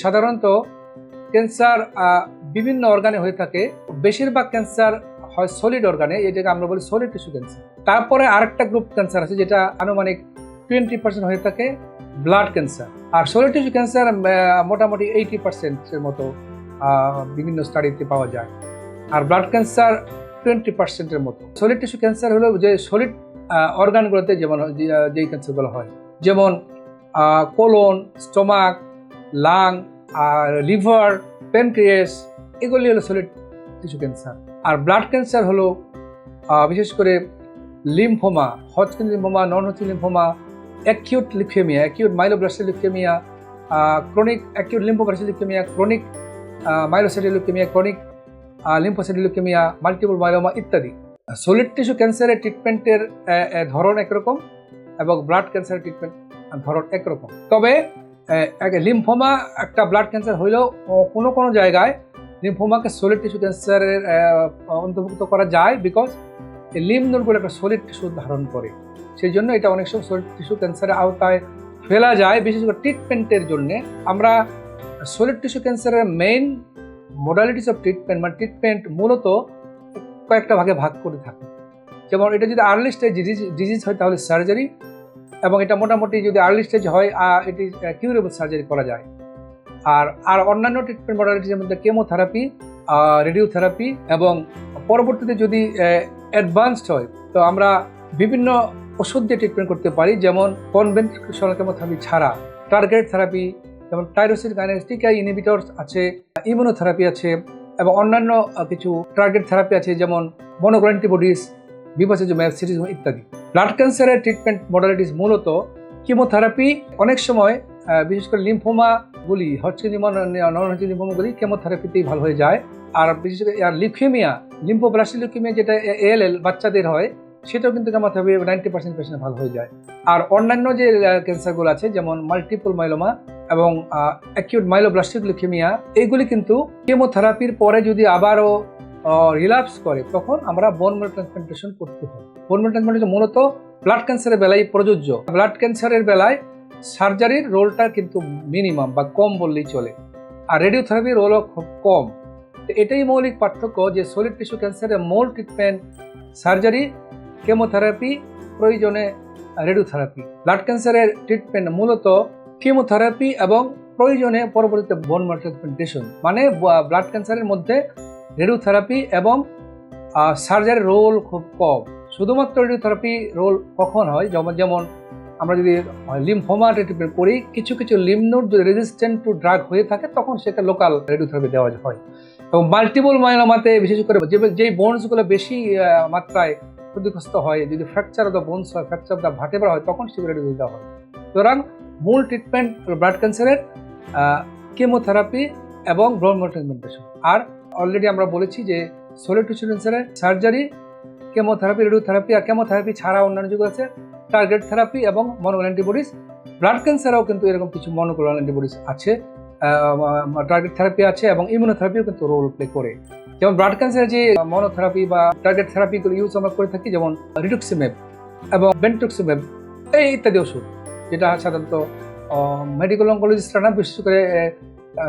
সাধারণত ক্যান্সার বিভিন্ন অর্গানে হয়ে থাকে। বেশিরভাগ ক্যান্সার হয় সলিড অর্গানে, এটাকে আমরা বলি সলিড টিস্যু ক্যান্সার। তারপরে আরেকটা গ্রুপ ক্যান্সার আছে যেটা আনুমানিক 20% হয়ে থাকে ব্লাড ক্যান্সার। আর সলিড টিস্যু ক্যান্সার মোটামুটি 80% মতো বিভিন্ন স্টাডিতে পাওয়া যায়। আর ব্লাড ক্যান্সার 20% মতো। সলিড টিস্যু ক্যান্সার হলো যে সলিড অর্গানগুলোতে যেমন যেই ক্যান্সারগুলো হয়, যেমন কোলন, স্টোমাক, লাং, আর লিভার, প্যানক্রিয়াস, এগুলি হলো সলিড টিস্যু ক্যান্সার। আর ব্লাড ক্যান্সার হলো বিশেষ করে lymphoma, Hodgkin lymphoma, non Hodgkin lymphoma, acute leukaemia, acute myeloblastic leukaemia, chronic acute lymphoblastic leukaemia, chronic myelocytic leukaemia, chronic lymphocytic leukaemia, multiple myeloma ইত্যাদি। Solid tissue ক্যান্সারের ট্রিটমেন্টের ধরন একরকম এবং ব্লাড ক্যান্সারের ট্রিটমেন্ট ধরন একরকম। তবে লিম্ফোমা একটা ব্লাড ক্যান্সার হইলেও কোনো কোনো জায়গায় লিম্ফোমাকে সলিড টিস্যু ক্যান্সারের অন্তর্ভুক্ত করা যায়, বিকজ এই লিম্ফ নোডগুলো একটা সলিড টিস্যু ধারণ করে। সেই জন্য এটা অনেক সময় সলিড টিস্যু ক্যান্সারের আওতায় ফেলা যায়। বিশেষ করে ট্রিটমেন্টের জন্য আমরা সলিড টিস্যু ক্যান্সারের মেইন মোডালিটিস অফ ট্রিটমেন্ট, মানে ট্রিটমেন্ট মূলত কয়েকটা ভাগে ভাগ করে থাকে। যেমন এটা যদি আর্লি স্টেজ ডিজিজ হয় তাহলে সার্জারি, এবং এটা মোটামুটি যদি আর্লি স্টেজ হয় এটি কিউরেবল সার্জারি করা যায়। আর অন্যান্য ট্রিটমেন্ট মডালিটিসের মধ্যে কেমোথেরাপি, রেডিওথেরাপি, এবং পরবর্তীতে যদি অ্যাডভান্সড হয় তো আমরা বিভিন্ন ওষুধ দিয়ে ট্রিটমেন্ট করতে পারি, যেমন কনভেনশনাল কেমোথেরাপি ছাড়া টার্গেট থেরাপি, যেমন টাইরোসিন কাইনেজ টিকাই ইনহিবিটরস আছে, ইমিউনোথেরাপি আছে, এবং অন্যান্য কিছু টার্গেট থেরাপি আছে, যেমন মনোক্লোনাল অ্যান্টিবডিজ, বিভাজেজুম্যাব, সিরিজুম্যাব ইত্যাদি। ব্লাড ক্যান্সারের ট্রিটমেন্ট মডালিটিস মূলত কিমোথেরাপি। অনেক সময় বিশেষ করে লিম্ফোমাগুলি, হজকিন লিম্ফোমা, নন হজকিন লিম্ফোমাগুলি কেমোথেরাপিতেই ভালো হয়ে যায়। আর বিশেষ করে লিউকেমিয়া, লিম্ফোব্লাস্টিক লিউকেমিয়া যেটা ALL বাচ্চাদের হয়, সেটাও কিন্তু কেমোথেরাপি 90% পেশেন্ট ভালো হয়ে যায়। আর অন্যান্য যে ক্যান্সারগুলো আছে, যেমন মাল্টিপল মাইলোমা এবং অ্যাকিউট মাইলোব্লাস্টিক লিউকেমিয়া, এইগুলি কিন্তু কেমোথেরাপির পরে যদি আবারও রিল্যাপস করে তখন আমরা বোন ম্যারো ট্রান্সপ্লান্টেশন করতে হয়। বোন ম্যারো ট্রান্সপ্লান্টেশন মূলত ব্লাড ক্যান্সারের বেলায় প্রযোজ্য। ব্লাড ক্যান্সারের বেলায় সার্জারির রোলটা কিন্তু মিনিমাম বা কম বললেই চলে, আর রেডিওথেরাপির রোলও খুব কম। এটাই মৌলিক পার্থক্য যে সলিড টিস্যু ক্যান্সারের মূল ট্রিটমেন্ট সার্জারি, কেমোথেরাপি, প্রয়োজনে রেডিওথেরাপি। ব্লাড ক্যান্সারের ট্রিটমেন্ট মূলত কেমোথেরাপি এবং প্রয়োজনে পরবর্তীতে বোন ম্যারো ট্রান্সপ্লান্টেশন। মানে ব্লাড ক্যান্সারের মধ্যে রেডিওথেরাপি এবং সার্জারির রোল খুব কম। শুধুমাত্র রেডিওথেরাপি রোল কখন হয়, যেমন আমরা যদি লিম্ফোমা ট্রিটমেন্ট করি, কিছু কিছু লিম্ফ নোড যদি রেজিস্ট্যান্ট টু ড্রাগ হয়ে থাকে তখন সেটা লোকাল রেডিওথেরাপি দেওয়া হয়। এবং মাল্টিপল মাইলোমাতে বিশেষ করে যেই বোনসগুলো বেশি মাত্রায় ক্ষতিগ্রস্ত হয়, যদি ফ্র্যাকচার অফ দ্য বোনস হয়, ফ্র্যাকচার অফ দ্য ভার্টেব্রা হয়, তখন সেগুলো রেডিও দেওয়া হয়। সুতরাং মূল ট্রিটমেন্ট ব্লাড ক্যান্সারের কেমোথেরাপি এবং বোন ম্যারো ট্রান্সপ্লান্টেশন। আর অলরেডি আমরা বলেছি যে সলিড টিস্যু ক্যান্সারের সার্জারি, কেমোথেরাপি, রেডিওথেরাপি, আর কেমোথেরাপি ছাড়া অন্যান্য যেগুলো আছে টার্গেট থেরাপি এবং মনোক্লোনাল অ্যান্টিবডিজ। ব্লাড ক্যান্সারেও কিন্তু এরকম কিছু মনোক্লোনাল অ্যান্টিবডিজ আছে, টার্গেট থেরাপি আছে, এবং ইমিউনোথেরাপিও কিন্তু রোল প্লে করে। যেমন ব্লাড ক্যান্সারের যে মনোথেরাপি বা টার্গেট থেরাপিগুলো ইউজ আমরা করে থাকি, যেমন রিটুক্সিম্যাব এবং বেন্টুক্সিম্যাব এই ইত্যাদি ওষুধ, যেটা সাধারণত মেডিকেল অঙ্কোলজিস্টরা না, বিশেষ করে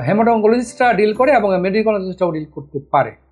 হেমাটো অঙ্কোলজিস্টরা ডিল করে এবং মেডিকেল অঙ্কোলজিস্টরাও ডিল করতে পারে।